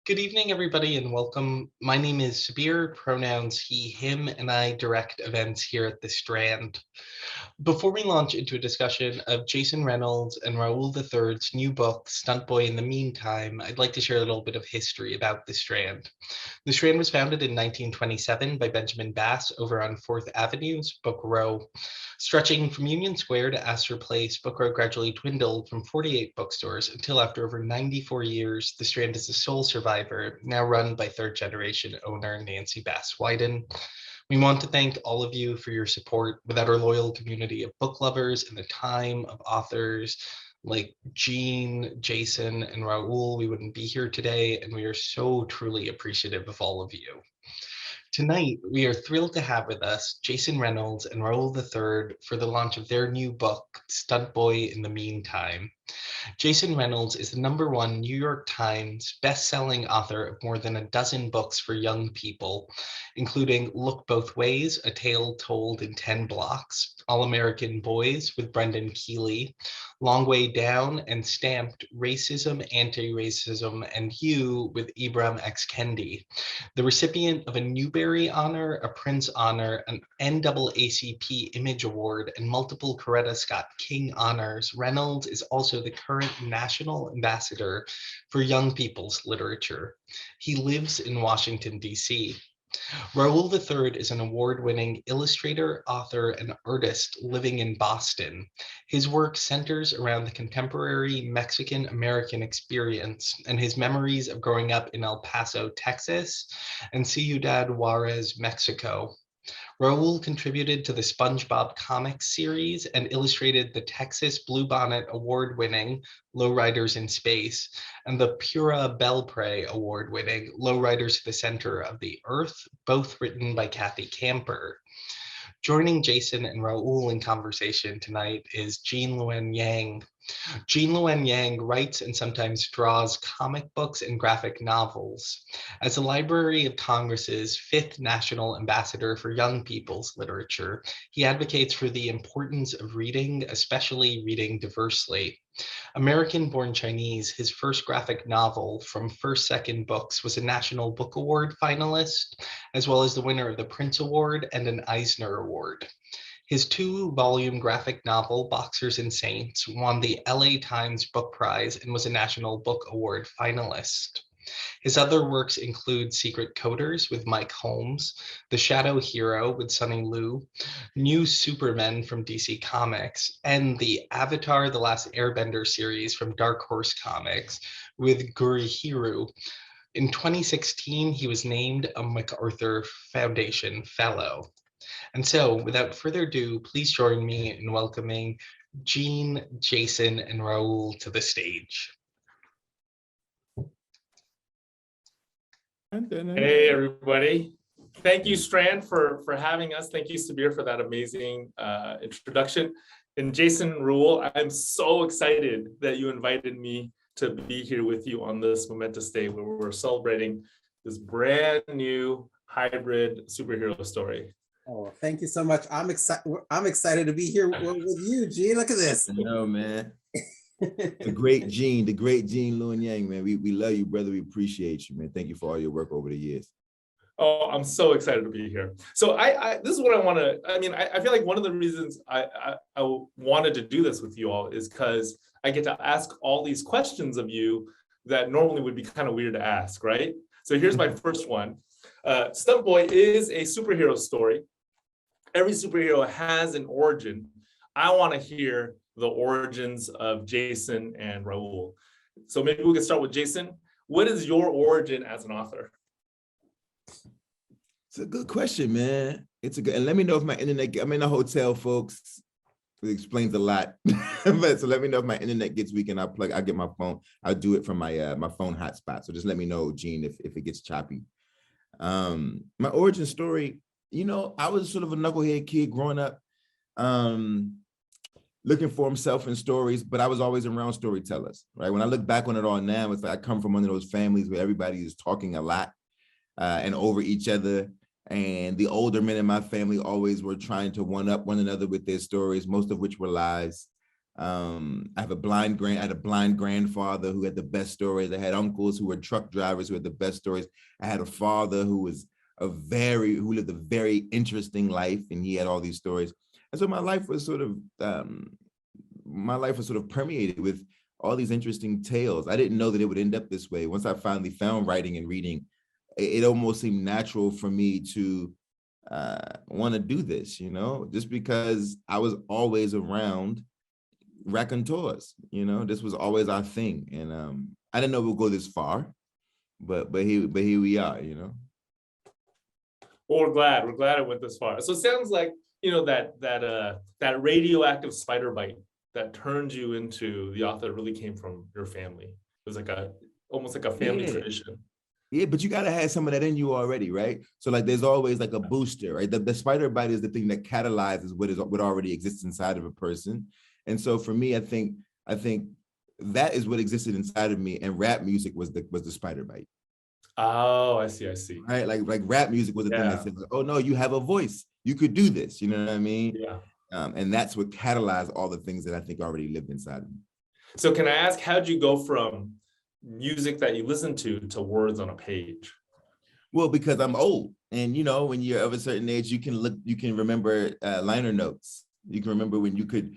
Good evening, everybody, and welcome. My name is Sabir, pronouns he, him, and I direct events here at the Strand. Before we launch into a discussion of Jason Reynolds and Raúl the Third's new book, Stuntboy in the Meantime, I'd like to share a little bit of history about the Strand. The Strand was founded in 1927 by Benjamin Bass over on 4th Avenue's Book Row. Stretching from Union Square to Astor Place, Book Row gradually dwindled from 48 bookstores until after over 94 years, the Strand is the sole survivor, now run by third generation owner Nancy Bass Wyden. We want to thank all of you for your support. Without our loyal community of book lovers and the time of authors like Gene, Jason, and Raul, we wouldn't be here today, and we are so truly appreciative of all of you. Tonight, we are thrilled to have with us Jason Reynolds and Raúl the Third for the launch of their new book, Stuntboy in the Meantime. Jason Reynolds is the #1 New York Times best-selling author of more than a dozen books for young people, including Look Both Ways, A Tale Told in 10 Blocks, All-American Boys with Brendan Keeley, Long Way Down and Stamped, Racism, Anti-Racism, and You with Ibram X. Kendi. The recipient of a Newbery Honor, a Prince Honor, an NAACP Image Award, and multiple Coretta Scott King honors, Reynolds is also the current National Ambassador for Young People's Literature. He lives in Washington, D.C. Raúl the Third is an award-winning illustrator, author, and artist living in Boston. His work centers around the contemporary Mexican-American experience and his memories of growing up in El Paso, Texas, and Ciudad Juarez, Mexico. Raúl contributed to the SpongeBob comics series and illustrated the Texas Bluebonnet award-winning Lowriders in Space and the Pura Belpre award-winning Lowriders to the Center of the Earth, both written by Kathy Camper. Joining Jason and Raúl in conversation tonight is Gene Luen Yang. Gene Luen Yang writes and sometimes draws comic books and graphic novels. As the Library of Congress's 5th National Ambassador for Young People's Literature, he advocates for the importance of reading, especially reading diversely. American-Born Chinese, his first graphic novel from First Second Books, was a National Book Award finalist, as well as the winner of the Prince Award and an Eisner Award. His 2-volume graphic novel, Boxers and Saints, won the LA Times Book Prize and was a National Book Award finalist. His other works include Secret Coders with Mike Holmes, The Shadow Hero with Sonny Liu, New Supermen from DC Comics, and the Avatar: The Last Airbender series from Dark Horse Comics with Gurihiru. In 2016, he was named a MacArthur Foundation Fellow. And so, without further ado, please join me in welcoming Gene, Jason, and Raúl to the stage. Hey, everybody. Thank you, Strand, for having us. Thank you, Sabir, for that amazing introduction. And Jason, Raúl, I'm so excited that you invited me to be here with you on this momentous day where we're celebrating this brand new hybrid superhero story. Oh, thank you so much. I'm excited to be here with you, Gene. Look at this. I know, man. The great Gene Luen Yang, man. We love you, brother. We appreciate you, man. Thank you for all your work over the years. Oh, I'm so excited to be here. So this is what I want to, I feel like one of the reasons I wanted to do this with you all is because I get to ask all these questions of you that normally would be kind of weird to ask, right? So here's my first one. Stuntboy is a superhero story. Every superhero has an origin. I want to hear the origins of Jason and Raúl. So maybe we can start with Jason. What is your origin as an author? It's a good question, man. It's a good, and let me know if my internet, I'm in a hotel, folks. It explains a lot. But so let me know if my internet gets weak and I'll get my phone. I'll do it from my my phone hotspot. So just let me know, Gene, if it gets choppy. My origin story, you know, I was sort of a knucklehead kid growing up, looking for himself in stories, but I was always around storytellers, right? When I look back on it all now, it's like I come from one of those families where everybody is talking a lot and over each other. And the older men in my family always were trying to one-up one another with their stories, most of which were lies. I had a blind grandfather who had the best stories. I had uncles who were truck drivers who had the best stories. I had a father who lived a very interesting life, and he had all these stories. And so my life was sort of permeated with all these interesting tales. I didn't know that it would end up this way. Once I finally found writing and reading, it almost seemed natural for me to want to do this, just because I was always around raconteurs. This was always our thing. And I didn't know we'll go this far, but here we are. Well, we're glad it went this far. So it sounds like, that radioactive spider bite that turned you into the author really came from your family. It was like almost like a family tradition. Yeah, but you gotta have some of that in you already, right? So like there's always like a booster, right? The spider bite is the thing that catalyzes what already exists inside of a person. And so for me, I think that is what existed inside of me, and rap music was the spider bite. Oh, I see. Right, like rap music was the thing that said, "Oh no, you have a voice. You could do this." You know what I mean? Yeah. And that's what catalyzed all the things that I think already lived inside of me. So can I ask, how'd you go from music that you listen to words on a page? Well, because I'm old, and when you're of a certain age, you can remember liner notes. You can remember when you could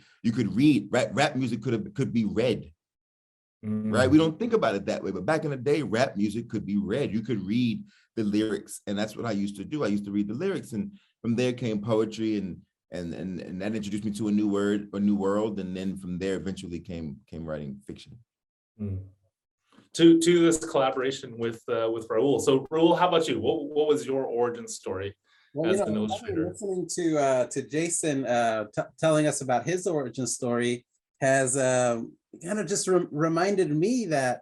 read. Rap music could be read. Right? We don't think about it that way, but back in the day, rap music could be read. You could read the lyrics, and that's what I used to do. I used to read the lyrics, and from there came poetry, and that introduced me to a new world, and then from there eventually came writing fiction. To this collaboration with Raul. So Raul, how about you? What was your origin story as an illustrator? Listening to Jason telling us about his origin story has kind of just reminded me that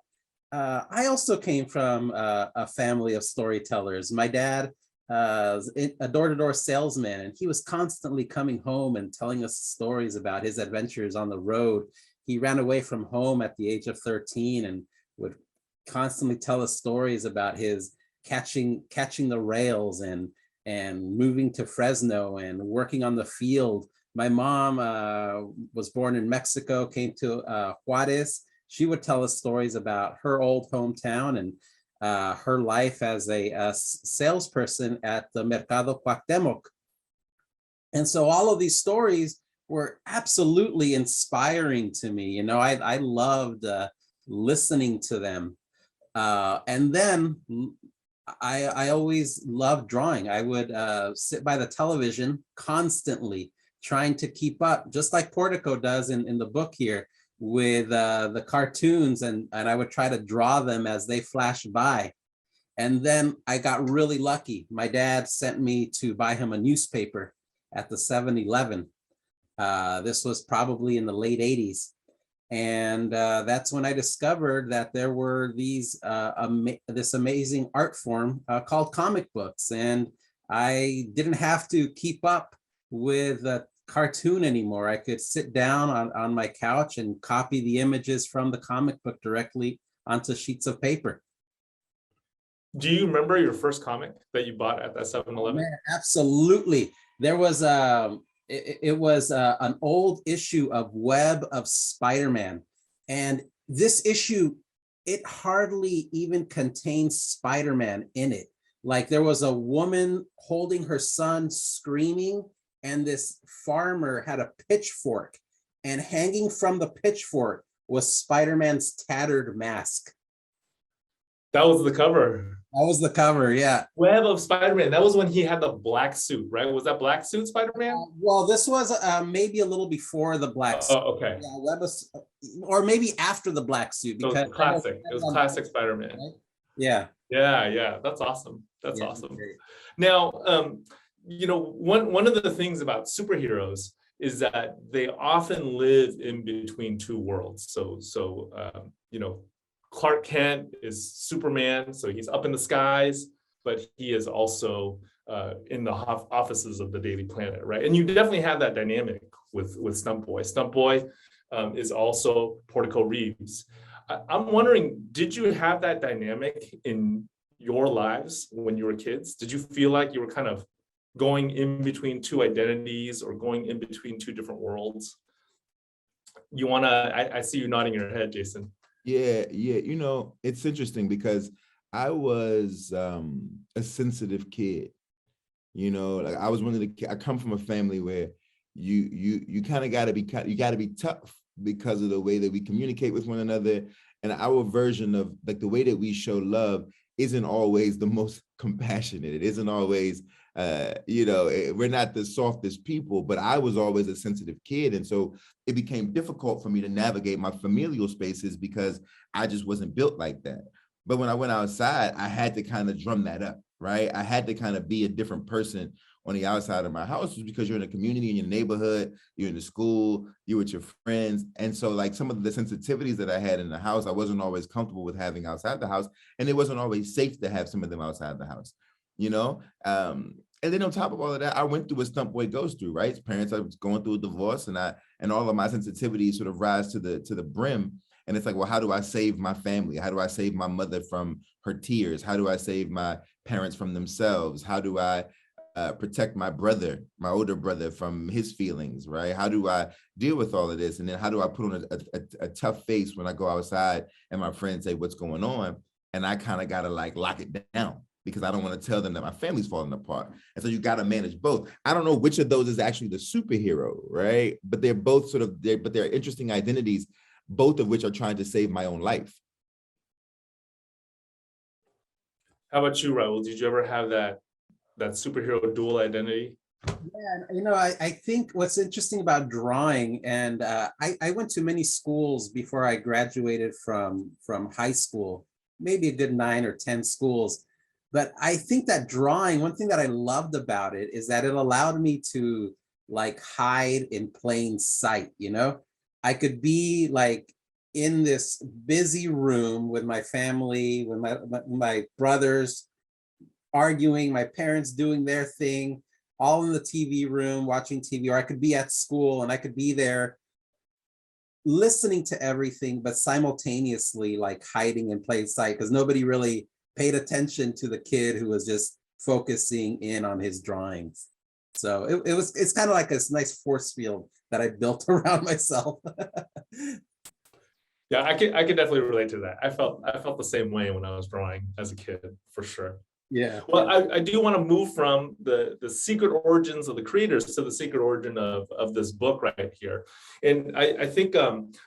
I also came from a family of storytellers. My dad was a door-to-door salesman, and he was constantly coming home and telling us stories about his adventures on the road. He ran away from home at the age of 13 and would constantly tell us stories about his catching the rails and moving to Fresno and working on the field. My mom was born in Mexico, came to Juarez. She would tell us stories about her old hometown and her life as a salesperson at the Mercado Cuauhtemoc. And so all of these stories were absolutely inspiring to me. I loved listening to them. And then I always loved drawing. I would sit by the television constantly trying to keep up, just like Portico does in the book here, with the cartoons, and I would try to draw them as they flashed by. And then I got really lucky. My dad sent me to buy him a newspaper at the 7-Eleven. This was probably in the late 80s. And that's when I discovered that there were this amazing art form called comic books. And I didn't have to keep up with a cartoon anymore. I could sit down on my couch and copy the images from the comic book directly onto sheets of paper. Do you remember your first comic that you bought at that 7-Eleven? Man, absolutely. There was it was an old issue of Web of Spider-Man. And this issue, it hardly even contains Spider-Man in it. Like there was a woman holding her son screaming, and this farmer had a pitchfork, and hanging from the pitchfork was Spider-Man's tattered mask. That was the cover. That was the cover, yeah. Web of Spider-Man. That was when he had the black suit, right? Was that black suit Spider-Man? Well, this was maybe a little before the black suit. Oh, okay. Yeah, or maybe after the black suit. Because it was classic. It was classic Spider-Man. Right? Yeah. Yeah. That's awesome. That's awesome. Great. Now, one of the things about superheroes is that they often live in between two worlds. So Clark Kent is Superman, so he's up in the skies, but he is also in the offices of the Daily Planet, right? And you definitely have that dynamic with Stuntboy. Stuntboy is also Portico Reeves. I'm wondering, did you have that dynamic in your lives when you were kids? Did you feel like you were kind of going in between two identities or going in between two different worlds? you want to, I see you nodding your head, Jason. Yeah, you know, it's interesting because I was a sensitive kid. You know, like I was one of the I come from a family where you kind of got to be tough because of the way that we communicate with one another, and our version of like the way that we show love isn't always the most compassionate. It isn't always you know, we're not the softest people, but I was always a sensitive kid, and so it became difficult for me to navigate my familial spaces because I just wasn't built like that. But when I went outside, I had to kind of drum that up, right? I had to kind of be a different person on the outside of my house, because you're in a community, in your neighborhood, you're in the school, you're with your friends. And so like some of the sensitivities that I had in the house, I wasn't always comfortable with having outside the house. And it wasn't always safe to have some of them outside the house, you know? And then on top of all of that, I went through what Stuntboy goes through, right? His parents, I was going through a divorce, and all of my sensitivities sort of rise to the brim. And it's like, well, how do I save my family? How do I save my mother from her tears? How do I save my parents from themselves? How do I protect my brother, my older brother, from his feelings, right? How do I deal with all of this? And then how do I put on a tough face when I go outside and my friends say, what's going on? And I kind of got to like lock it down because I don't want to tell them that my family's falling apart. And so you got to manage both. I don't know which of those is actually the superhero, right? But they're both but they're interesting identities, both of which are trying to save my own life. How about you, Raul? Did you ever have that superhero dual identity? Yeah, you know, I think what's interesting about drawing, and I went to many schools before I graduated from high school, maybe a good 9 or 10 schools. But I think that drawing, one thing that I loved about it is that it allowed me to like hide in plain sight, you know? I could be like in this busy room with my family, with my brothers, arguing, my parents doing their thing, all in the TV room watching TV, or I could be at school and I could be there listening to everything, but simultaneously like hiding in plain sight because nobody really paid attention to the kid who was just focusing in on his drawings. So it's kind of like this nice force field that I built around myself. Yeah, I could definitely relate to that. I felt the same way when I was drawing as a kid, for sure. Yeah. Well, I do want to move from the secret origins of the creators to the secret origin of this book right here. And I think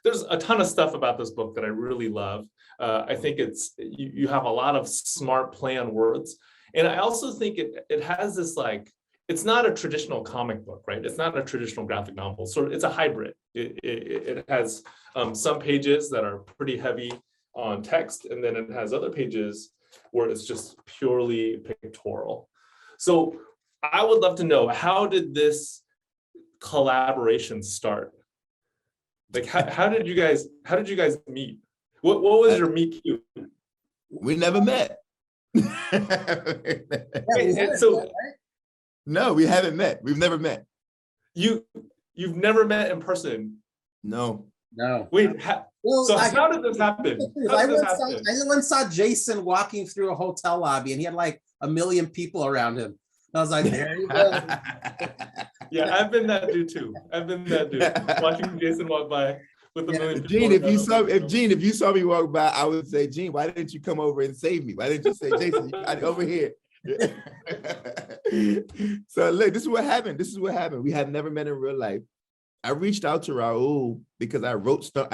there's a ton of stuff about this book that I really love. I think you have a lot of smart play on words. And I also think it has this like, it's not a traditional comic book, right? It's not a traditional graphic novel. So it's a hybrid. It has some pages that are pretty heavy on text, and then it has other pages where it's just purely pictorial. So I would love to know, how did this collaboration start? Like, how did you guys meet? What was your meet cute? We never met. No, we haven't met. We've never met. You've never met in person? No. Wait, so how did this happen? I once saw Jason walking through a hotel lobby and he had like 1 million people around him. I was like, there you go. Yeah, I've been that dude too. Watching Jason walk by with 1 million people. Gene, if you saw me walk by, I would say, Gene, why didn't you come over and save me? Why didn't you say, Jason, you got over here? So look, this is what happened. We had never met in real life. I reached out to Raul because I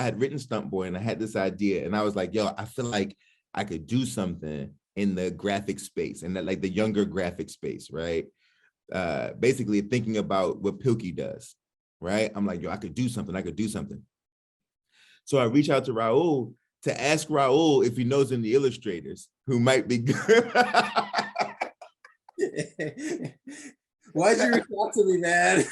had written Stuntboy, and I had this idea, and I was like, yo, I feel like I could do something in the graphic space, and that like the younger graphic space, right? Basically thinking about what Pilkey does, right? I'm like, yo, I could do something. So I reached out to Raul to ask Raul if he knows any illustrators who might be good. Why'd you reach out to me, man?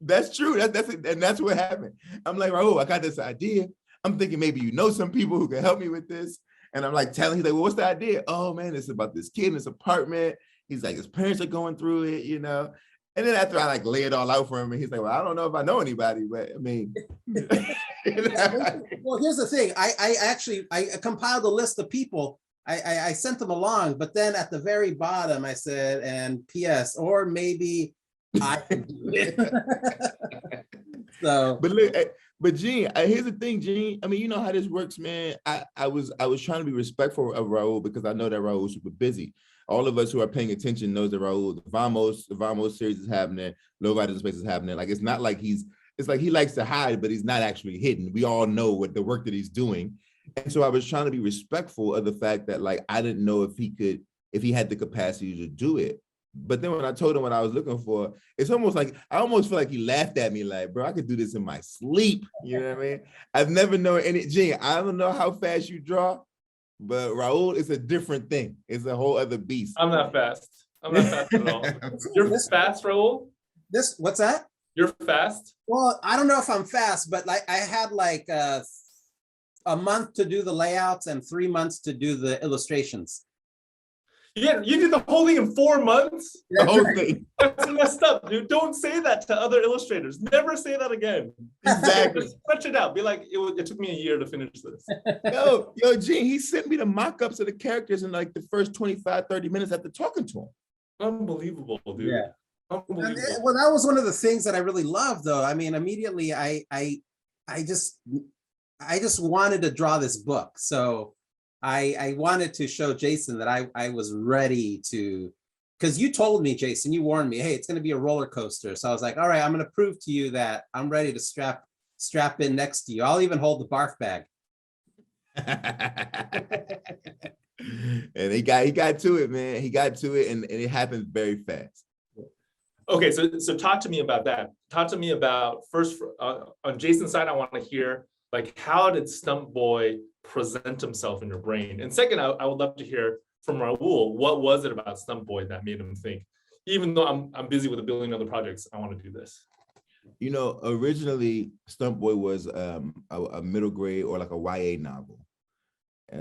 That's true. That's what happened. I'm like, Raul, I got this idea. I'm thinking maybe you know some people who can help me with this. And I'm like telling, he's like, well, what's the idea? Oh man, it's about this kid in this apartment. He's like, his parents are going through it, you know. And then after I like lay it all out for him, and he's like, well, I don't know if I know anybody, but I mean. Well, here's the thing. I compiled a list of people. I sent them along, but then at the very bottom I said, and P.S., or maybe I can do it. So, But look, but Gene, here's the thing, Gene. I mean, you know how this works, man. I was trying to be respectful of Raul because I know that Raul is super busy. All of us who are paying attention knows that Raul, the Vamos series is happening, Low Riders in Space is happening. Like, it's not like it's like he likes to hide, but he's not actually hidden. We all know what the work that he's doing. And so I was trying to be respectful of the fact that, like, I didn't know if he had the capacity to do it. But then when I told him what I was looking for, it's almost like, I almost feel like he laughed at me like, bro, I could do this in my sleep. You know what I mean? I've never known any, Gene, I don't know how fast you draw, but Raul, it's a different thing. It's a whole other beast. I'm not fast. I'm not fast at all. You're fast, Raul? what's that? You're fast? Well, I don't know if I'm fast, but like I had like a month to do the layouts and 3 months to do the illustrations. Yeah, you did the whole thing in 4 months? The whole thing. That's messed up, dude. Don't say that to other illustrators. Never say that again. Exactly. Just stretch it out. Be like, it took me a year to finish this. Yo, Gene, he sent me the mock-ups of the characters in like the first 25, 30 minutes after talking to him. Unbelievable, dude. Yeah. Unbelievable. Well, that was one of the things that I really loved, though. I mean, immediately I just wanted to draw this book. So I wanted to show Jason that I was ready to, because you told me, Jason, you warned me, hey, it's going to be a roller coaster. So I was like, all right, I'm going to prove to you that I'm ready to strap in next to you. I'll even hold the barf bag. And he got to it, man. He got to it, and it happened very fast. Okay, so talk to me about that. Talk to me about, first, on Jason's side, I want to hear, like, how did Stuntboy present himself in your brain? And second, I would love to hear from Raul, what was it about Stuntboy that made him think, even though I'm busy with a billion other projects, I want to do this? You know, originally, Stuntboy was a middle grade or like a YA novel.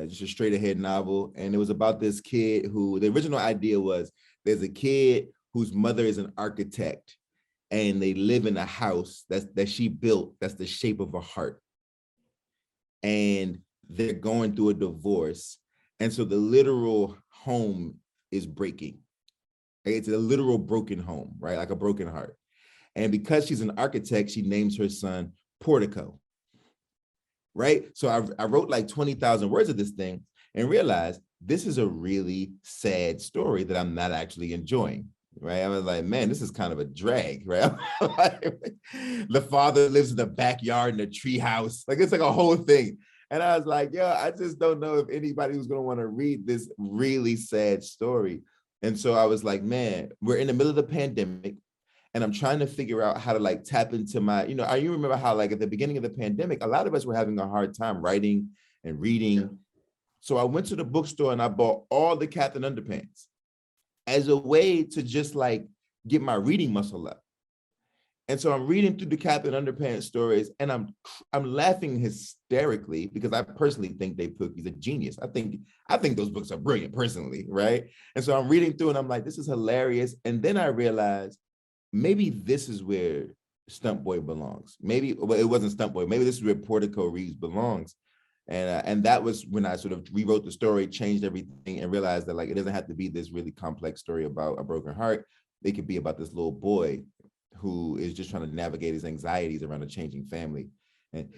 Just a straight ahead novel. And it was about this kid who, the original idea was, there's a kid whose mother is an architect, and they live in a house that she built that's the shape of a heart. And they're going through a divorce. And so the literal home is breaking. It's a literal broken home, right? Like a broken heart. And because she's an architect, she names her son Portico, right? So I wrote like 20,000 words of this thing and realized this is a really sad story that I'm not actually enjoying, right? I was like, man, this is kind of a drag, right? The father lives in the backyard in a tree house. Like, it's like a whole thing. And I was like, yo, I just don't know if anybody who's going to want to read this really sad story. And so I was like, man, we're in the middle of the pandemic, and I'm trying to figure out how to like tap into my, you remember how like at the beginning of the pandemic, a lot of us were having a hard time writing and reading. Yeah. So I went to the bookstore and I bought all the Captain Underpants as a way to just like get my reading muscle up. And so I'm reading through the Captain Underpants stories, and I'm laughing hysterically because I personally think Dave Pilkey's a genius. I think those books are brilliant personally, right? And so I'm reading through and I'm like, this is hilarious. And then I realized maybe this is where Stuntboy belongs. Maybe, well, it wasn't Stuntboy. Maybe this is where Portico Reeves belongs. And that was when I sort of rewrote the story, changed everything, and realized that like it doesn't have to be this really complex story about a broken heart. It could be about this little boy who is just trying to navigate his anxieties around a changing family. And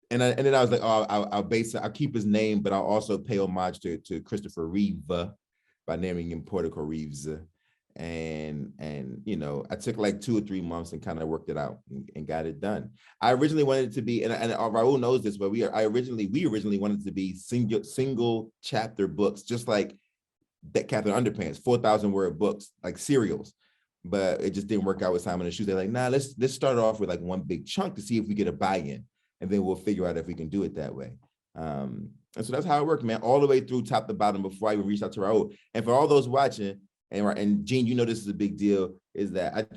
then I was like, oh, I'll keep his name, but I'll also pay homage to Christopher Reeve by naming him Portico Reeves. And I took like 2 or 3 months and kind of worked it out and got it done. I originally wanted it to be, and Raul knows this, but we originally wanted it to be single chapter books, just like that Captain Underpants, 4,000 word books, like serials. But it just didn't work out with Simon and Schuster. They're like, nah, let's start off with like one big chunk to see if we get a buy-in, and then we'll figure out if we can do it that way. And so that's how it worked, man, all the way through top to bottom before I even reached out to Raul. And for all those watching, and Gene, this is a big deal, is that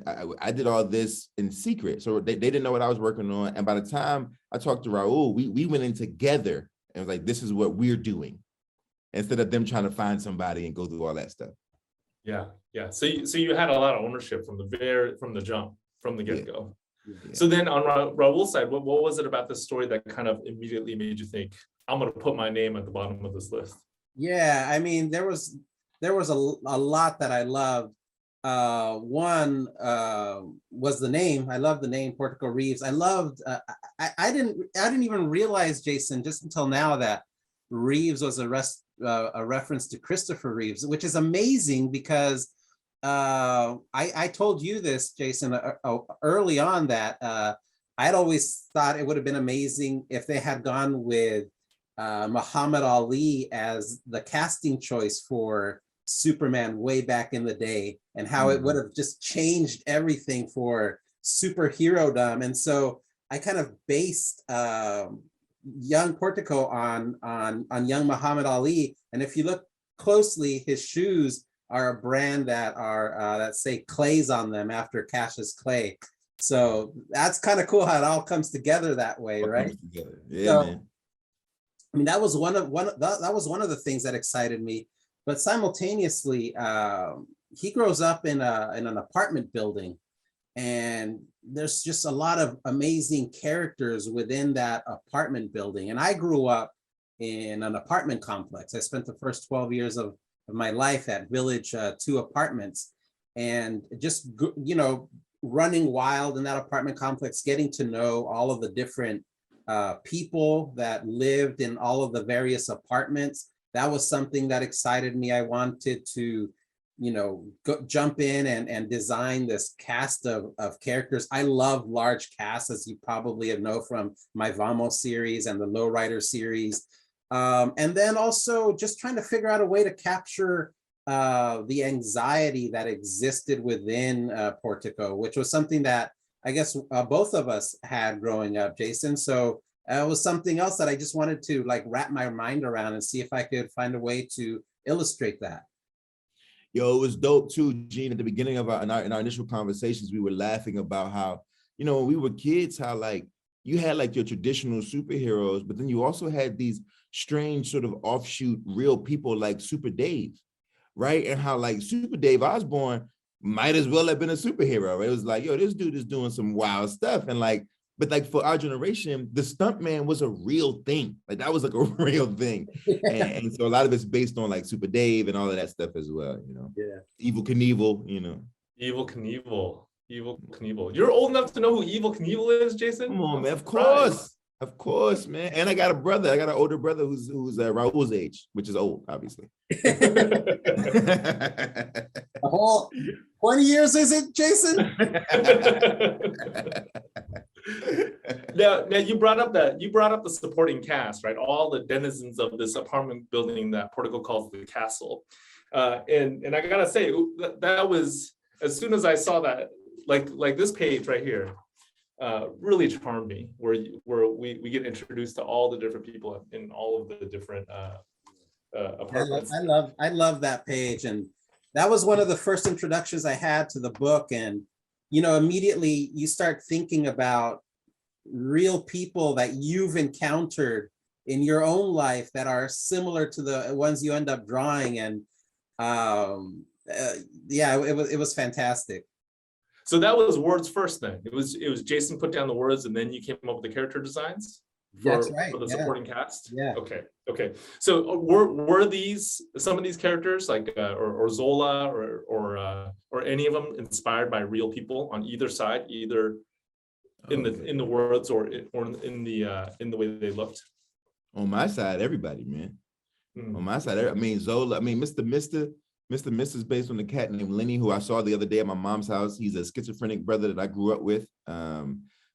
I did all this in secret. So they didn't know what I was working on. And by the time I talked to Raul, we went in together and was like, this is what we're doing, instead of them trying to find somebody and go through all that stuff. Yeah. So you had a lot of ownership from the jump, from the get-go. Yeah. So then on Raul's side, what was it about this story that kind of immediately made you think, I'm going to put my name at the bottom of this list? Yeah, I mean, there was a lot that I loved. One was the name. I love the name Portico Reeves. I loved. I didn't even realize, Jason, just until now, that Reeves was a reference to Christopher Reeves, which is amazing because I told you this, Jason, early on, that I'd always thought it would have been amazing if they had gone with Muhammad Ali as the casting choice for Superman way back in the day, and how it would have just changed everything for superhero-dom. And so I kind of based young Portico on young Muhammad Ali. And if you look closely, his shoes are a brand that are that say Clay's on them, after Cassius Clay. So that's kind of cool how it all comes together that way, right? Yeah, so, man. I mean, that was one of the things that excited me. But simultaneously, he grows up in an apartment building, and there's just a lot of amazing characters within that apartment building. And I grew up in an apartment complex. I spent the first 12 years of my life at Village 2 Apartments, and just, you know, running wild in that apartment complex, getting to know all of the different people that lived in all of the various apartments. That was something that excited me. I wanted to, you know, jump in and design this cast of characters. I love large casts, as you probably have know from my Vamos series and the Lowrider series. And then also just trying to figure out a way to capture the anxiety that existed within Portico, which was something that I guess both of us had growing up, Jason. So it was something else that I just wanted to like wrap my mind around and see if I could find a way to illustrate that. Yo, it was dope too, Gene. At the beginning of in our initial conversations, we were laughing about how, you know, when we were kids, how like you had like your traditional superheroes, but then you also had these strange sort of offshoot real people like Super Dave, right? And how like Super Dave Osborne might as well have been a superhero, right? It was like, yo, this dude is doing some wild stuff. And like, but like for our generation, the stuntman was a real thing. Like that was like a real thing. And so a lot of it's based on like Super Dave and all of that stuff as well, you know? Yeah. Evil Knievel, you know? Evil Knievel. Evil Knievel. You're old enough to know who Evil Knievel is, Jason? Come on, man. Of course. Of course, man. And I got a brother. I got an older brother who's Raúl's age, which is old, obviously. A whole 20 years, is it, Jason? Now you brought up the supporting cast, right? All the denizens of this apartment building that Portico calls the castle. And I gotta say, that was, as soon as I saw that, like this page right here, really charmed me, where we get introduced to all the different people in all of the different apartments. I love that page, and that was one of the first introductions I had to the book. And you know, immediately you start thinking about real people that you've encountered in your own life that are similar to the ones you end up drawing. And yeah, it was fantastic. So that was words first then. It was Jason put down the words and then you came up with the character designs for the supporting cast? Yeah. Okay. So were these, some of these characters like or Zola or any of them inspired by real people on either side, either in the words or in the way they looked? On my side, everybody, man. On my side, I mean Zola, I mean Mr. is based on the cat named Lenny, who I saw the other day at my mom's house. He's a schizophrenic brother that I grew up with,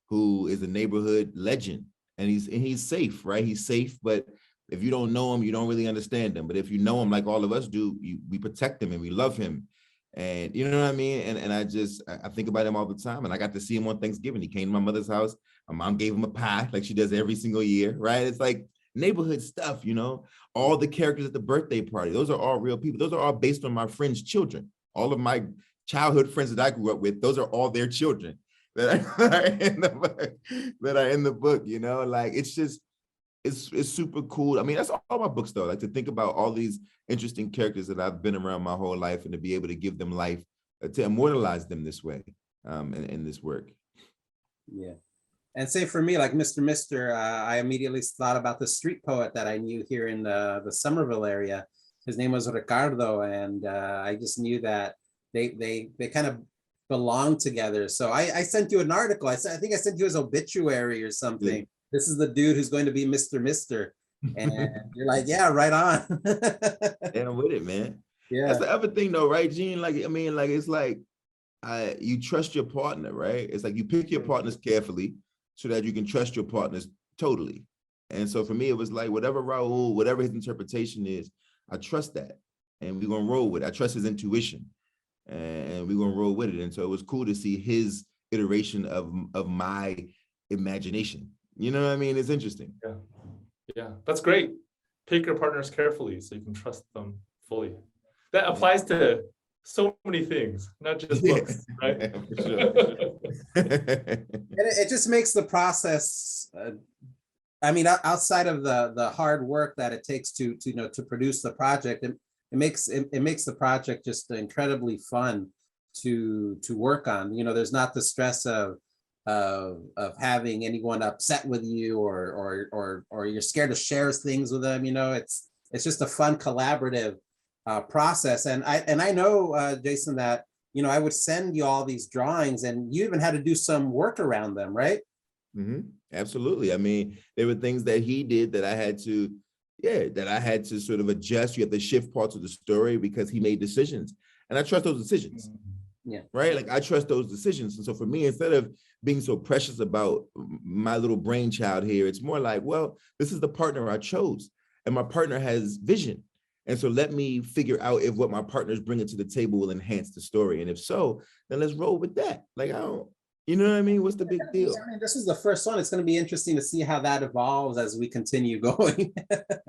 who is a neighborhood legend. And he's safe, right? He's safe, but if you don't know him, you don't really understand him. But if you know him, like all of us do, we protect him and we love him. And you know what I mean? And I think about him all the time. And I got to see him on Thanksgiving. He came to my mother's house. My mom gave him a pie, like she does every single year, right? It's like neighborhood stuff, you know? All the characters at the birthday party, those are all real people. Those are all based on my friends' children. All of my childhood friends that I grew up with, those are all their children that are in the book, you know? Like, it's just, it's super cool. I mean, that's all my books though, like to think about all these interesting characters that I've been around my whole life and to be able to give them life, to immortalize them this way, in this work. Yeah. And say for me, like Mr. I immediately thought about the street poet that I knew here in the Somerville area. His name was Ricardo. And I just knew that they kind of belong together. So I sent you an article. I think I sent you his obituary or something. Yeah. This is the dude who's going to be Mr. And you're like, yeah, right on. And I'm with it, man. Yeah. That's the other thing though, right, Gene? Like, I mean, like, it's like, you trust your partner, right? It's like you pick your partners carefully so that you can trust your partners totally. And so for me, it was like, whatever Raul, whatever his interpretation is, I trust that. And we're gonna roll with it. I trust his intuition. And we're gonna roll with it. And so it was cool to see his iteration of my imagination. You know what I mean? It's interesting. Yeah. Yeah, that's great. Pick your partners carefully so you can trust them fully. That applies to so many things, not just books, right? Yeah, for sure. And it just makes the process, I mean, outside of the hard work that it takes to produce the project, it makes the project just incredibly fun to work on. There's not the stress of having anyone upset with you or you're scared to share things with them. It's just a fun collaborative process. And I know, Jason, that I would send you all these drawings, and you even had to do some work around them, right? Mm-hmm. Absolutely. I mean, there were things that he did that I had to sort of adjust. You have to shift parts of the story because he made decisions, and I trust those decisions. Yeah. Right. Like, I trust those decisions. And so for me, instead of being so precious about my little brainchild here, it's more like, well, this is the partner I chose, and my partner has vision. And so let me figure out if what my partner's bringing to the table will enhance the story. And if so, then let's roll with that. Like, you know what I mean? What's the big deal? I mean, this is the first one. It's going to be interesting to see how that evolves as we continue going.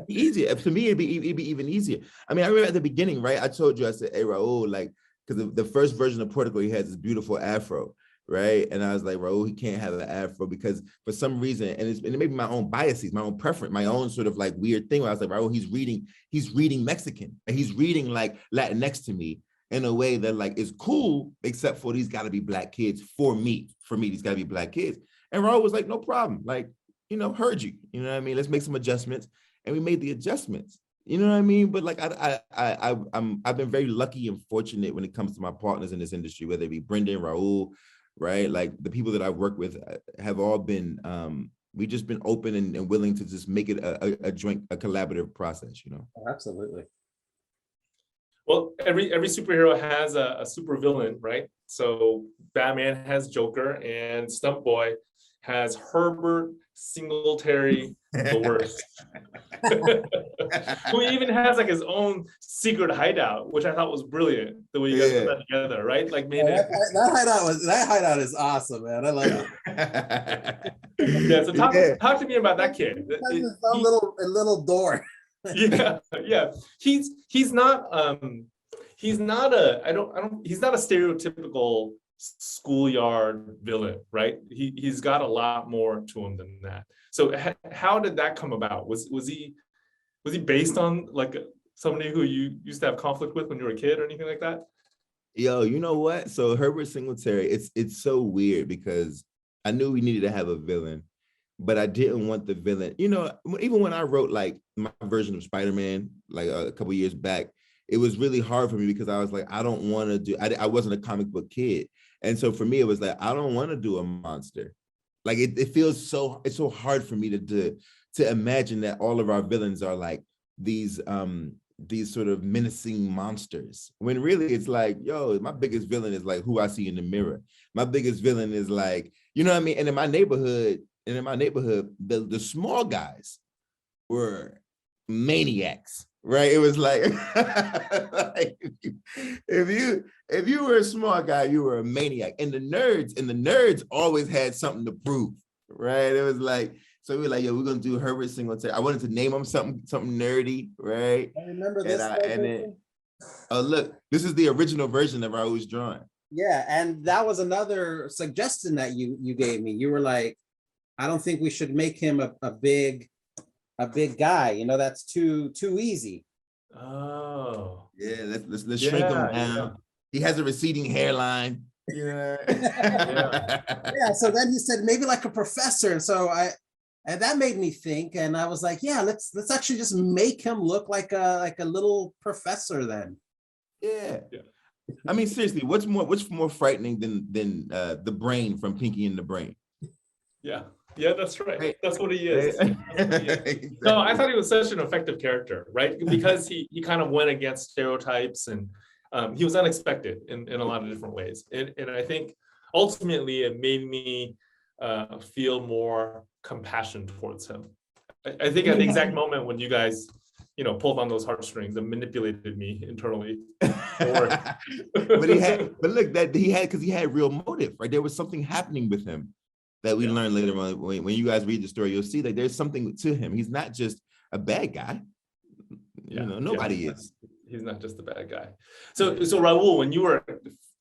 Easier. To me, it'd be even easier. I mean, I remember at the beginning, right? I told you, I said, hey, Raul, like, because the first version of Portico, he has this beautiful afro, right? And I was like, Raul, he can't have an afro because for some reason, and it may be my own biases, my own preference, my own sort of like weird thing where I was like, Raul, he's reading Mexican, and he's reading like Latinx to me in a way that like is cool, except for these got to be Black kids for me, these got to be Black kids. And Raul was like, no problem, like, heard you, you know what I mean? Let's make some adjustments. And we made the adjustments. You know what I mean? But like, I've been very lucky and fortunate when it comes to my partners in this industry, whether it be Brendan, Raul, right? Like, the people that I've worked with have all been, we've just been open and willing to just make it a collaborative process, Absolutely. Well, every superhero has a super villain, right? So Batman has Joker, and Stuntboy has Herbert Singletary, the worst. Who even has like his own secret hideout, which I thought was brilliant. The way you guys put that together, right? Like, that hideout is awesome, man. I love it. Yeah. So talk to me about that kid. A little door. Yeah. He's not a stereotypical schoolyard villain, right? He's got a lot more to him than that. So how did that come about? Was he based on like somebody who you used to have conflict with when you were a kid or anything like that? Yo, you know what? So Herbert Singletary, it's so weird because I knew we needed to have a villain, but I didn't want the villain. Even when I wrote like my version of Spider-Man, like a couple years back, it was really hard for me because I was like, I don't want to do, I wasn't a comic book kid. And so for me, it was like, I don't want to do a monster. Like it feels it's so hard for me to imagine that all of our villains are like these sort of menacing monsters. When really it's like, yo, my biggest villain is like who I see in the mirror. My biggest villain is like, you know what I mean? And in my neighborhood, the small guys were maniacs. Right. It was like, like if you were a smart guy, you were a maniac. And the nerds always had something to prove. Right. It was like, so we were like, yo, we're gonna do Herbert Singletary. I wanted to name him something nerdy, right? I remember this. Oh, look, this is the original version of Raúl's drawing. Yeah, and that was another suggestion that you gave me. You were like, I don't think we should make him a big guy, that's too easy. Oh, yeah, let's shrink him down. Yeah. He has a receding hairline. Yeah. Yeah. So then he said maybe like a professor, and that made me think, and I was like, yeah, let's actually just make him look like a little professor then. Yeah. I mean, seriously, what's more frightening than the brain from Pinky and the Brain? Yeah, that's right. Right. That's what he is. Right. That's what he is. Exactly. No, I thought he was such an effective character, right? Because he kind of went against stereotypes, and he was unexpected in a lot of different ways. And I think ultimately it made me feel more compassion towards him. I think at the exact moment when you guys, pulled on those heartstrings and manipulated me internally. But look, because he had real motive, right? There was something happening with him that we learned later on. When you guys read the story, you'll see that there's something to him. He's not just a bad guy. Nobody is. He's not just a bad guy. So Raul, when you were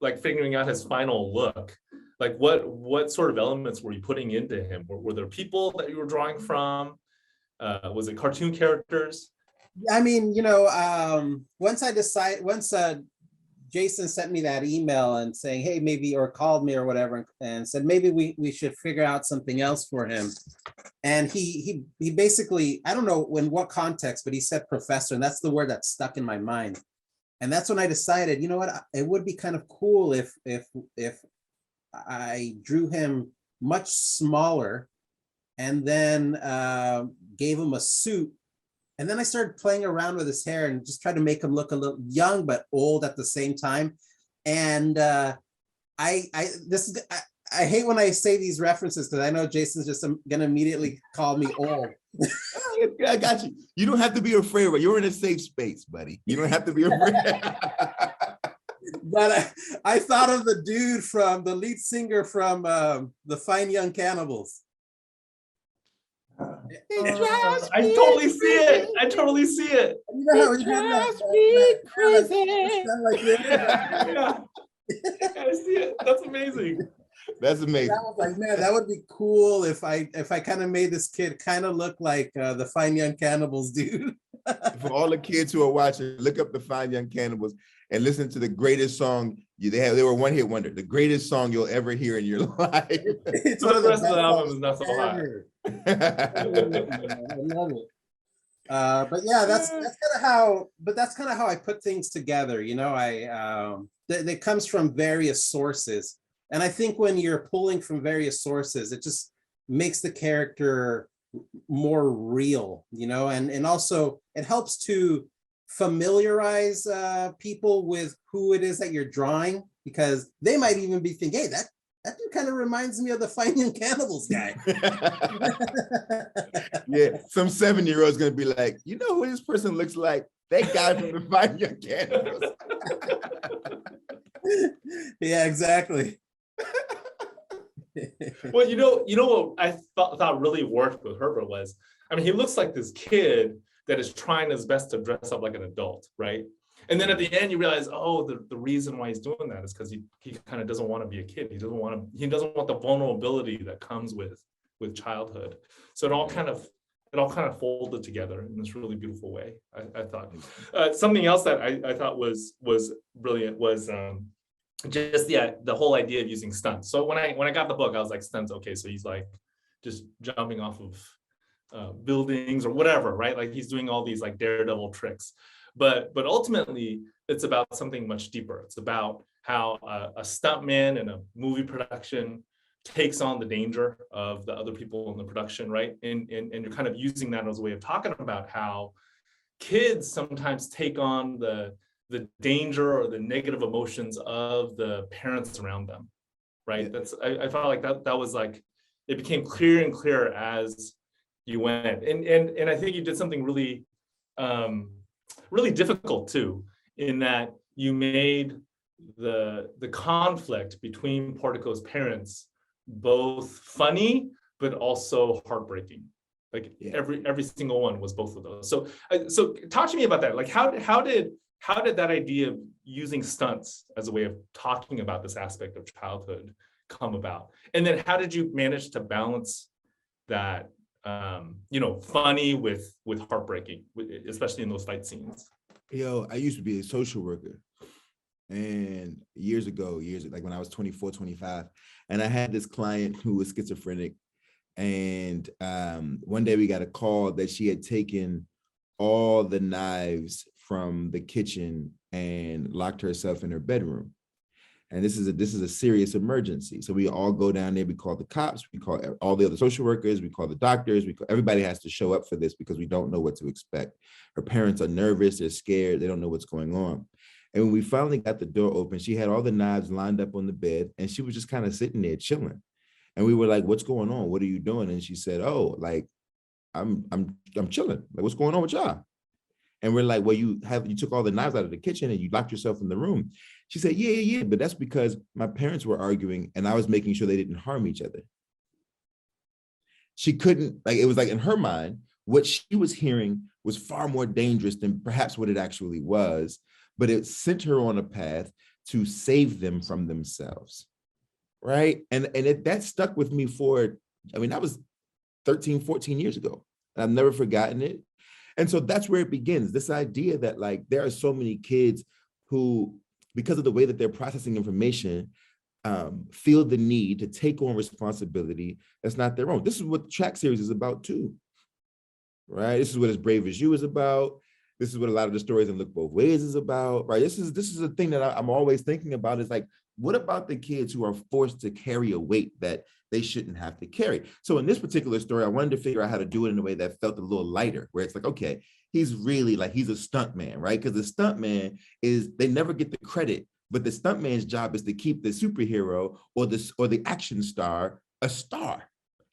like figuring out his final look, like what sort of elements were you putting into him? Were there people that you were drawing from? Was it cartoon characters? I mean, once Jason sent me that email and saying, hey, maybe, or called me or whatever, and said, maybe we should figure out something else for him. And he basically, I don't know in what context, but he said professor, and that's the word that stuck in my mind. And that's when I decided, you know what, it would be kind of cool if I drew him much smaller and then gave him a suit. And then I started playing around with his hair and just tried to make him look a little young but old at the same time. And I hate when I say these references because I know Jason's just gonna immediately call me old. I got you. You don't have to be afraid, but you're in a safe space, buddy. You don't have to be afraid. But I thought of the dude from the lead singer from the Fine Young Cannibals. I totally see it. You know how he did Yeah, I see it. That's amazing. That's amazing. I was like, man, that would be cool if I kind of made this kid kind of look like the Fine Young Cannibals dude. For all the kids who are watching, look up the Fine Young Cannibals and listen to the greatest song they were one hit wonder, the greatest song you'll ever hear in your life. It's So one of the the rest of the album is not so hot. I love it. But yeah, that's kind of how I put things together. That comes from various sources. And I think when you're pulling from various sources, it just makes the character more real, and also it helps to familiarize people with who it is that you're drawing, because they might even be thinking, hey, that dude kind of reminds me of the Fine Young Cannibals guy. Yeah, some 7-year-old's gonna be like, you know who this person looks like? That guy from the Fine Young Cannibals. Yeah, exactly. Well, you know what I thought really worked with Herbert was, he looks like this kid that is trying his best to dress up like an adult, right? And then at the end, you realize, the reason why he's doing that is because he kind of doesn't want to be a kid. He doesn't want the vulnerability that comes with childhood. So it all kind of folded together in this really beautiful way. I thought something else that I thought was brilliant was just the whole idea of using stunts. So when I got the book, I was like, stunts, okay, so he's like just jumping off of buildings or whatever, right? Like he's doing all these like daredevil tricks. But ultimately, it's about something much deeper. It's about how a stuntman in a movie production takes on the danger of the other people in the production, right? And you're kind of using that as a way of talking about how kids sometimes take on the danger or the negative emotions of the parents around them, right? Yeah. I felt like that was like, it became clearer and clearer as you went. And I think you did something really, really difficult too, in that you made the conflict between Portico's parents both funny, but also heartbreaking. Like every single one was both of those. So talk to me about that. Like how did that idea of using stunts as a way of talking about this aspect of childhood come about? And then how did you manage to balance that, funny with heartbreaking, especially in those fight scenes? I used to be a social worker. And years ago, like when I was 24, 25, and I had this client who was schizophrenic. And one day we got a call that she had taken all the knives from the kitchen and locked herself in her bedroom. And this is a serious emergency. So we all go down there, we call the cops, we call all the other social workers, we call the doctors, everybody has to show up for this because we don't know what to expect. Her parents are nervous, they're scared, they don't know what's going on. And when we finally got the door open, she had all the knives lined up on the bed and she was just kind of sitting there chilling. And we were like, what's going on? What are you doing? And she said, oh, like, I'm chilling. Like, what's going on with y'all? And we're like, well, you took all the knives out of the kitchen and you locked yourself in the room. She said, yeah, but that's because my parents were arguing and I was making sure they didn't harm each other. She couldn't, like, it was like in her mind, what she was hearing was far more dangerous than perhaps what it actually was, but it sent her on a path to save them from themselves, right? And that stuck with me that was 13, 14 years ago. And I've never forgotten it. And so that's where it begins, this idea that like there are so many kids who, because of the way that they're processing information, feel the need to take on responsibility that's not their own. This is what the track series is about too, right? This is what As Brave as You is about. This is what a lot of the stories in Look Both Ways is about, right? This is a thing that I'm always thinking about is like, what about the kids who are forced to carry a weight that they shouldn't have to carry? So in this particular story, I wanted to figure out how to do it in a way that felt a little lighter, where it's like, okay, he's really like, he's a stunt man, right? Because the stunt man they never get the credit, but the stunt man's job is to keep the superhero or the action star a star,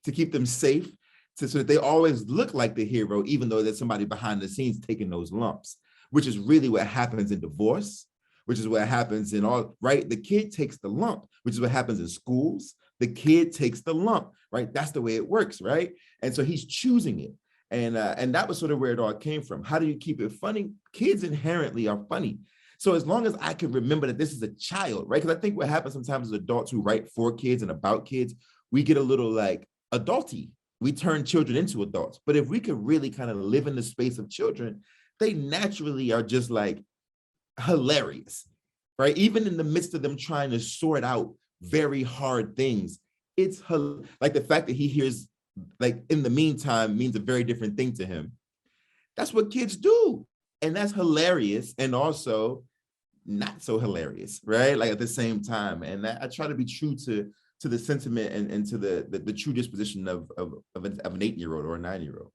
to keep them safe, so that they always look like the hero, even though there's somebody behind the scenes taking those lumps, which is really what happens in divorce, which is what happens in all, right? The kid takes the lump, which is what happens in schools. The kid takes the lump, right? That's the way it works, right? And so he's choosing it. And that was sort of where it all came from. How do you keep it funny? Kids inherently are funny. So as long as I can remember that this is a child, right? Because I think what happens sometimes as adults who write for kids and about kids, we get a little like adulty. We turn children into adults. But if we could really kind of live in the space of children, they naturally are just like hilarious, right? Even in the midst of them trying to sort out very hard things, it's like the fact that he hears like in the meantime means a very different thing to him. That's what kids do. And that's hilarious and also not so hilarious, right? Like at the same time. And I try to be true to the sentiment and to the true disposition of an 8-year-old or a 9-year-old.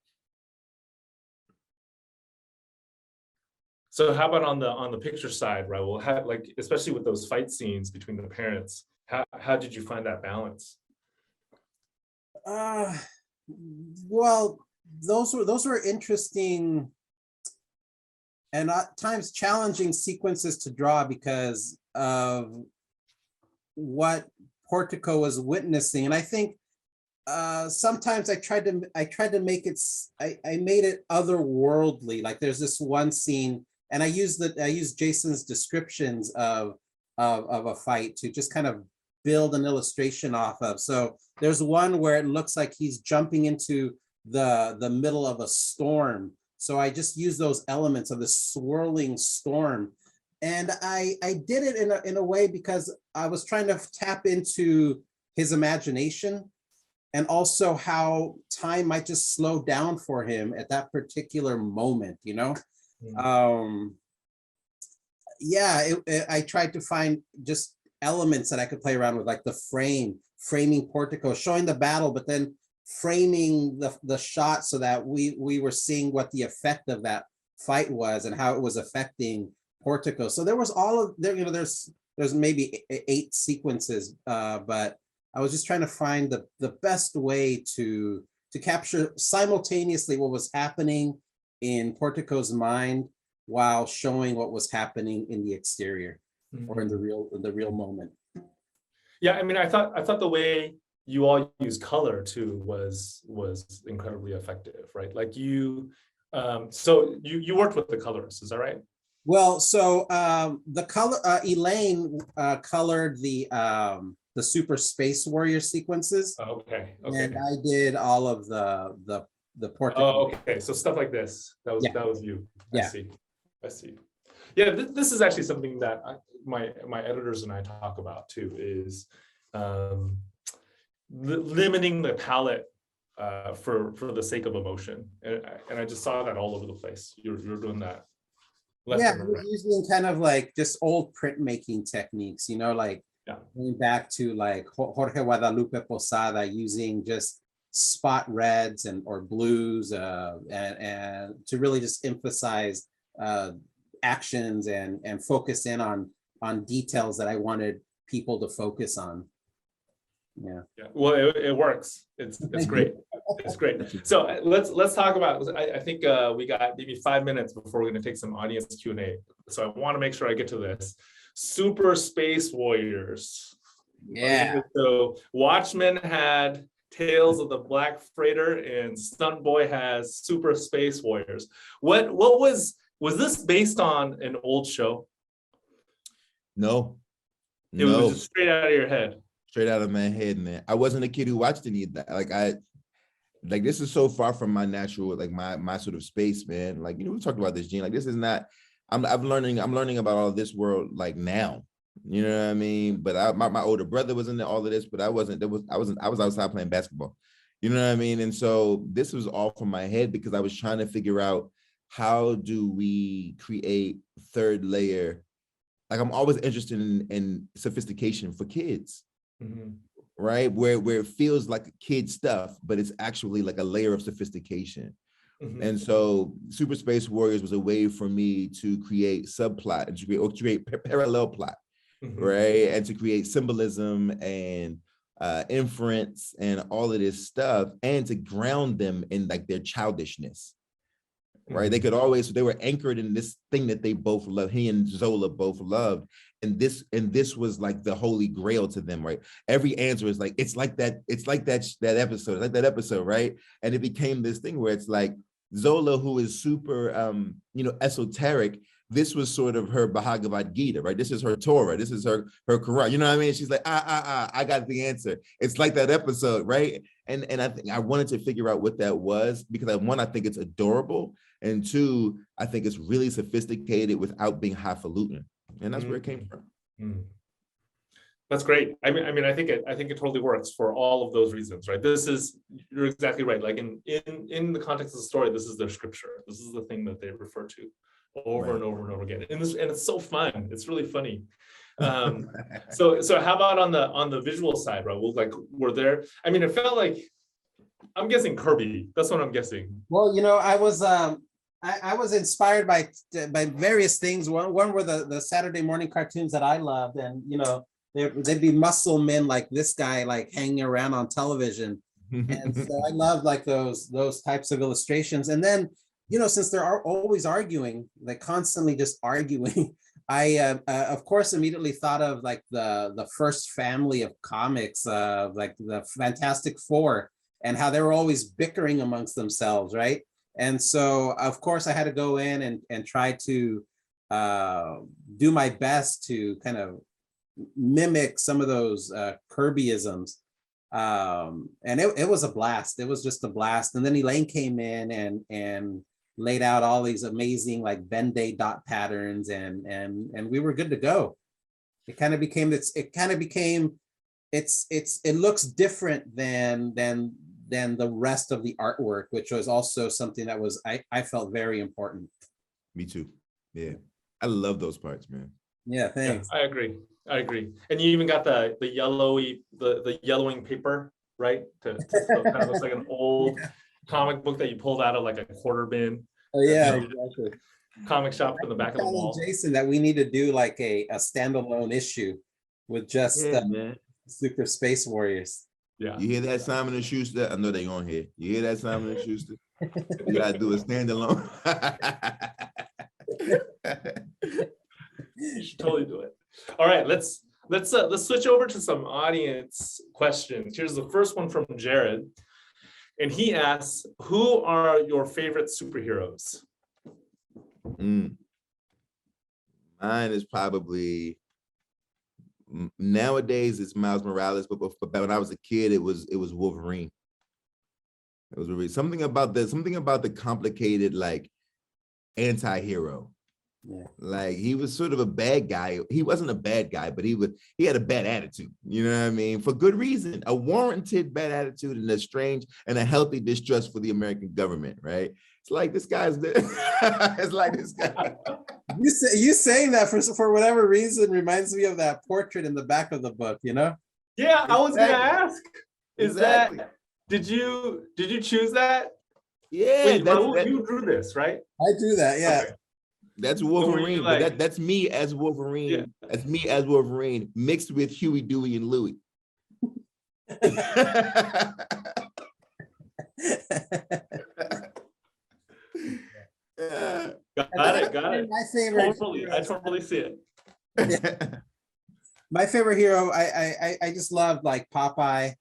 So how about on the picture side, Raul? How, like, especially with those fight scenes between the parents, how did you find that balance? Well, those were interesting and at times challenging sequences to draw because of what Portico was witnessing. And I think sometimes I tried to make it, I made it otherworldly. Like there's this one scene, and I used Jason's descriptions of a fight to just kind of build an illustration off of. So there's one where it looks like he's jumping into the middle of a storm. So I just use those elements of the swirling storm. And I did it in a way because I was trying to tap into his imagination and also how time might just slow down for him at that particular moment, you know? Yeah, I tried to find just elements that I could play around with, like the framing Portico, showing the battle, but then framing the shot so that we were seeing what the effect of that fight was and how it was affecting Portico. So there was all of there, you know, there's maybe 8 sequences, but I was just trying to find the best way to capture simultaneously what was happening in Portico's mind while showing what was happening in the exterior or in the real moment. Yeah, I mean, I thought the way you all use color too was incredibly effective, right? Like so you worked with the colorists, is that right? Well, so the color Elaine colored the Super Space Warrior sequences. Okay. And I did all of the Portico. Oh, okay. So stuff like this. That was you. Yeah. I see. Yeah, this is actually something that my editors and I talk about too, is limiting the palette for the sake of emotion. And I just saw that all over the place. You're doing that Yeah, he was using kind of like just old printmaking techniques, like going back to like Jorge Guadalupe Posada using just spot reds or blues and to really just emphasize actions and focus in on details that I wanted people to focus on. Yeah. Well, it works. It's great. It's great. So let's talk about. I think we got maybe 5 minutes before we're going to take some audience Q&A. So I want to make sure I get to this. Super Space Warriors. Yeah. So Watchmen had Tales of the Black Freighter, and Stuntboy has Super Space Warriors. What was this based on an old show? No. It was just straight out of your head. Straight out of my head, man. I wasn't a kid who watched any of that. Like this is so far from my natural, like my sort of space, man. Like, we talked about this, Gene. Like, this is not. I'm learning about all of this world like now. You know what I mean? But my older brother was into all of this, but I wasn't. I was outside playing basketball. You know what I mean? And so this was all from my head because I was trying to figure out how do we create third layer. Like, I'm always interested in sophistication for kids. Mm-hmm. Right, where it feels like kid stuff, but it's actually like a layer of sophistication. Mm-hmm. And so Super Space Warriors was a way for me to create subplot and to create parallel plot, mm-hmm. right, and to create symbolism and inference and all of this stuff, and to ground them in like their childishness. Right, mm-hmm. They were anchored in this thing that they both love. He and Zola both loved, and this was like the holy grail to them. Right, every answer is like it's like that episode, right? And it became this thing where it's like Zola, who is super, esoteric. This was sort of her Bhagavad Gita, right? This is her Torah. This is her Quran. You know what I mean? She's like, I got the answer. It's like that episode, right? And I think I wanted to figure out what that was because I think it's adorable. And two, I think it's really sophisticated without being highfalutin. And that's where it came from. Mm. That's great. I mean, I think it totally works for all of those reasons, right? You're exactly right. Like in the context of the story, this is their scripture. This is the thing that they refer to over and over and over again. And it's so fun. It's really funny. So how about on the visual side, right? Well, like, were there, I mean, it felt like, I'm guessing Kirby. That's what I'm guessing. Well, I was inspired by various things. One were the Saturday morning cartoons that I loved, and they'd be muscle men like this guy, like hanging around on television, and so I loved like those types of illustrations. And then since they're always arguing, like constantly just arguing, I of course immediately thought of like the first family of comics, like the Fantastic Four, and how they were always bickering amongst themselves, right? And so, of course, I had to go in and try to do my best to kind of mimic some of those Kirbyisms. And it was a blast. It was just a blast. And then Elaine came in and laid out all these amazing like Venn dot patterns, and we were good to go. It looks different than the rest of the artwork, which was also something that was I felt very important. Me too. Yeah, I love those parts, man. Yeah, thanks. Yeah, I agree. And you even got the yellowing paper, right? So it kind of looks like an old comic book that you pulled out of like a quarter bin. Oh yeah, exactly. Comic shop in the back of the wall. Jason, that we need to do like a standalone issue with just Super Space Warriors. Yeah. You hear that, Simon and Schuster? I know they on here. You hear that, Simon and Schuster? You gotta do a standalone. You should totally do it. All right, let's switch over to some audience questions. Here's the first one from Jared, and he asks, "Who are your favorite superheroes?" Mine is probably. Nowadays it's Miles Morales, but when I was a kid, it was Wolverine. It was really something about the complicated like anti-hero, Yeah. Like he was sort of a bad guy. He wasn't a bad guy, but he had a bad attitude. You know what I mean? For good reason, a warranted bad attitude and a strange and a healthy distrust for the American government, right? It's like this guy's it's like this guy. You saying that for whatever reason reminds me of that portrait in the back of the book, you know? Yeah, I was gonna ask. Is Exactly. that did you choose that? Yeah, Wait, Raul, you drew this, right? I do that, yeah. Okay. that's were you Wolverine, like- but that's me as Wolverine. Yeah. That's me as Wolverine mixed with Huey, Dewey, and Louie. Got it. My favorite. Totally, I totally see it. My favorite hero, I just love like Popeye.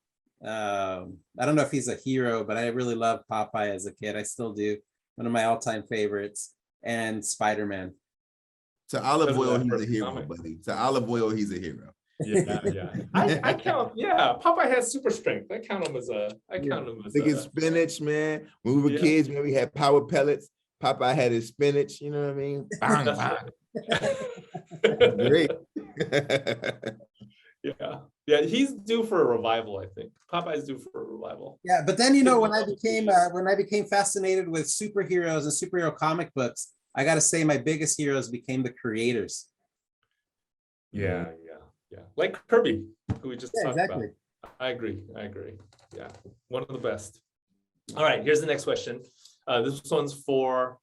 I don't know if he's a hero, but I really loved Popeye as a kid. I still do. One of my all-time favorites. And Spider-Man. To Olive Because of Oil, that he's a first hero, comic. buddy. To Olive Oil, he's a hero. Yeah. I count. Yeah, Popeye has super strength. I count him as a. Think his spinach, man. When we were Yeah. kids, man, we had power pellets. Popeye had his spinach. You know what I mean? Bang, bang. Great. Yeah. He's due for a revival. I think Popeye's due for a revival. Yeah, but then when I became fascinated with superheroes and superhero comic books, I got to say my biggest heroes became the creators. Yeah. Like Kirby, who we just talked exactly. about. I agree. Yeah, one of the best. All right, here's the next question. This one's for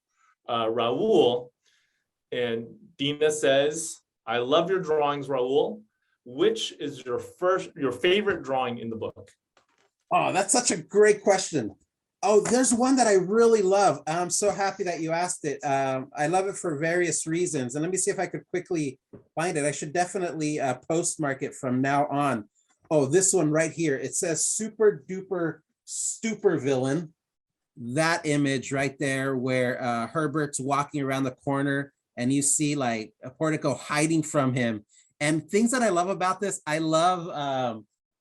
Raul, and Dina says, "I love your drawings, Raul. Which is your favorite drawing in the book?" Oh, that's such a great question. Oh, there's one that I really love. I'm so happy that you asked it. I love it for various reasons. And let me see if I could quickly find it. I should definitely postmark it from now on. Oh, this one right here. It says super duper stupor villain. That image right there where Herbert's walking around the corner and you see like a Portico hiding from him. And things that I love about this, I love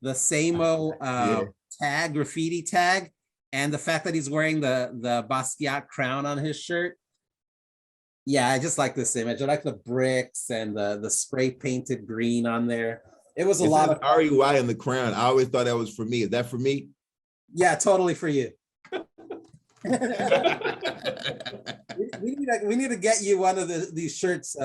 the Samo tag, graffiti tag. And the fact that he's wearing the Basquiat crown on his shirt. Yeah, I just like this image. I like the bricks and the spray painted green on there. It was a lot of REY in the crown. I always thought that was for me. Is that for me? Yeah, totally for you. we need to get you one of these shirts,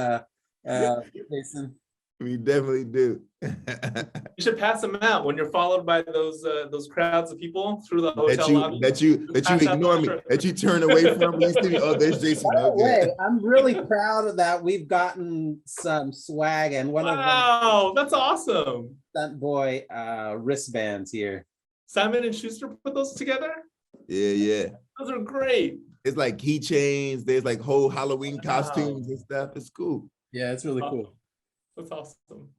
Jason. We definitely do. You should pass them out when you're followed by those crowds of people through the hotel lobby. That you ignore me, that you turn away from me. You see, oh, there's Jason. By the Okay. way, I'm really proud of that. We've gotten some swag and one of them. Wow, that's awesome. Stuntboy wristbands here. Simon and Schuster put those together? Yeah. Those are great. It's like keychains. There's like whole Halloween costumes and stuff. It's cool. Yeah, it's really cool. That's awesome.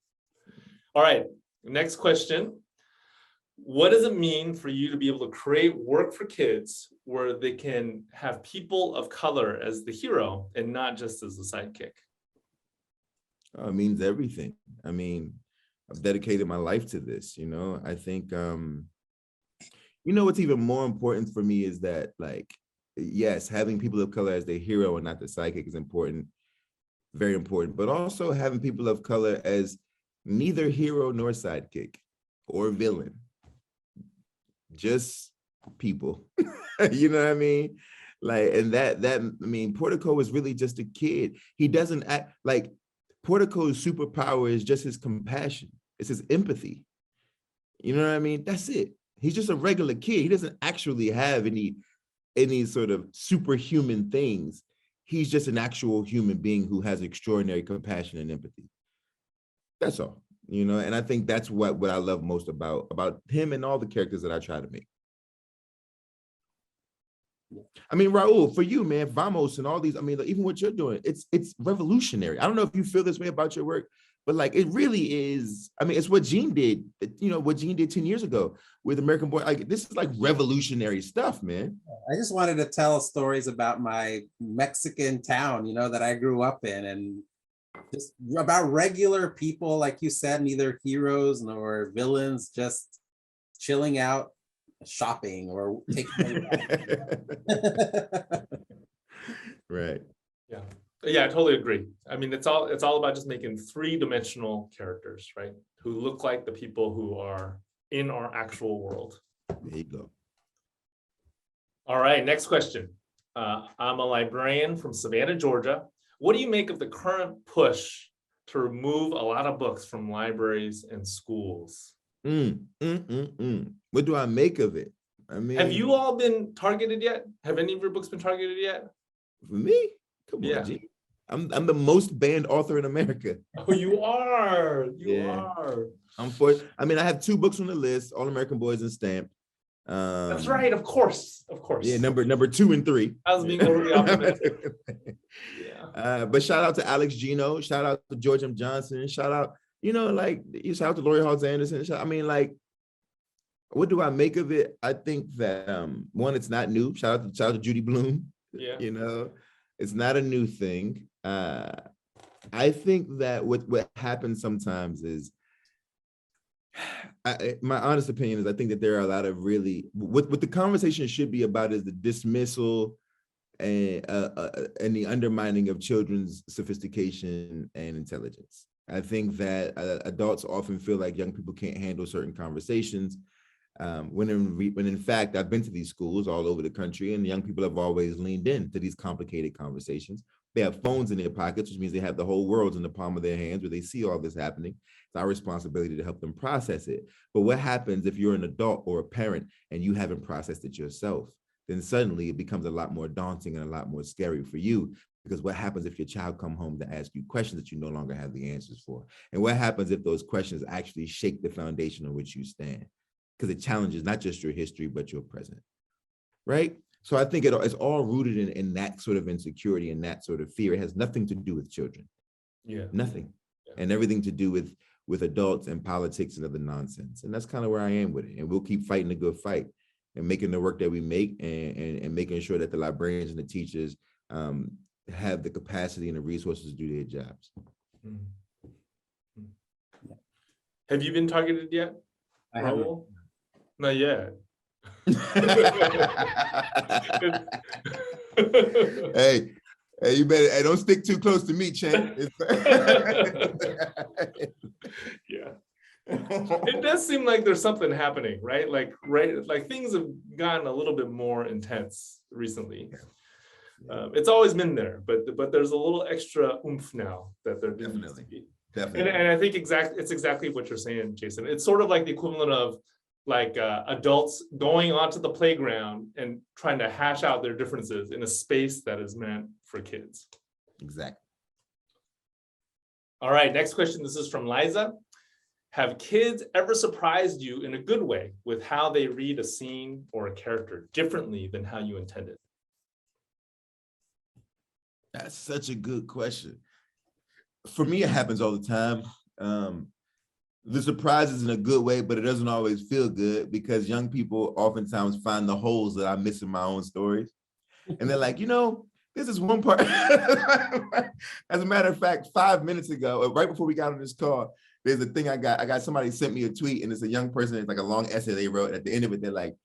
All right, next question. What does it mean for you to be able to create work for kids where they can have people of color as the hero and not just as the sidekick? Oh, it means everything. I mean, I've dedicated my life to this, I think, what's even more important for me is that, like, yes, having people of color as the hero and not the sidekick is important, very important, but also having people of color as neither hero nor sidekick or villain, just people. You know what I mean? Like, and Portico is really just a kid. He doesn't act like Portico's superpower is just his compassion. It's his empathy. You know what I mean? That's it. He's just a regular kid. He doesn't actually have any sort of superhuman things. He's just an actual human being who has extraordinary compassion and empathy. That's all, and I think that's what I love most about him and all the characters that I try to make. I mean, Raul, for you, man, Vamos and all these, even what you're doing, it's revolutionary. I don't know if you feel this way about your work, but like, it really is. It's what Gene did, what Gene did 10 years ago with American Boy. Like, this is like revolutionary stuff, man. I just wanted to tell stories about my Mexican town, that I grew up in, and just about regular people, like you said, neither heroes nor villains, just chilling out, shopping or taking Right. Yeah. Yeah, I totally agree. I mean, it's all about just making three-dimensional characters, right? Who look like the people who are in our actual world. There you go. All right, next question. I'm a librarian from Savannah, Georgia. What do you make of the current push to remove a lot of books from libraries and schools? What do I make of it? I mean, have you all been targeted yet? Have any of your books been targeted yet? For me? Come on, G. I'm the most banned author in America. Oh, you are. You are. I mean, I have 2 books on the list, All American Boys and Stamped. That's right, of course. Yeah, number 2 and 3. I was being overly optimistic. But shout out to Alex Gino, shout out to George M. Johnson, shout out, shout out to Lori Halls Anderson. I mean, like, what do I make of it? I think that one, it's not new. Shout out to Judy Blume. Yeah. It's not a new thing. I think that what happens sometimes is, my honest opinion is, I think that there are a lot of really, what the conversation should be about is the dismissal and the undermining of children's sophistication and intelligence. I think that adults often feel like young people can't handle certain conversations. When in fact, I've been to these schools all over the country, and young people have always leaned into these complicated conversations. They have phones in their pockets, which means they have the whole world in the palm of their hands, where they see all this happening. It's our responsibility to help them process it. But what happens if you're an adult or a parent and you haven't processed it yourself? Then suddenly it becomes a lot more daunting and a lot more scary for you, because what happens if your child come home to ask you questions that you no longer have the answers for? And what happens if those questions actually shake the foundation on which you stand? Because it challenges not just your history, but your present, right? So I think it's all rooted in that sort of insecurity and that sort of fear. It has nothing to do with children. Yeah. Nothing. Yeah. And everything to do with adults and politics and other nonsense. And that's kind of where I am with it. And we'll keep fighting the good fight and making the work that we make and making sure that the librarians and the teachers have the capacity and the resources to do their jobs. Have you been targeted yet, Raul? Not yet. hey, you better, don't stick too close to me, Chen. Yeah. It does seem like there's something happening, right? Like things have gotten a little bit more intense recently. It's always been there, but there's a little extra oomph now that there didn't used to be. Definitely. And I think it's exactly what you're saying, Jason. It's sort of like the equivalent of like adults going onto the playground and trying to hash out their differences in a space that is meant for kids. Exactly. All right, next question. This is from Liza. Have kids ever surprised you in a good way with how they read a scene or a character differently than how you intended? That's such a good question. For me, it happens all the time. The surprise is in a good way, but it doesn't always feel good, because young people oftentimes find the holes that I miss in my own stories. And they're like, this is one part. As a matter of fact, 5 minutes ago, right before we got on this call, there's a thing I got somebody sent me a tweet, and it's a young person, it's like a long essay they wrote. At the end of it, they're like,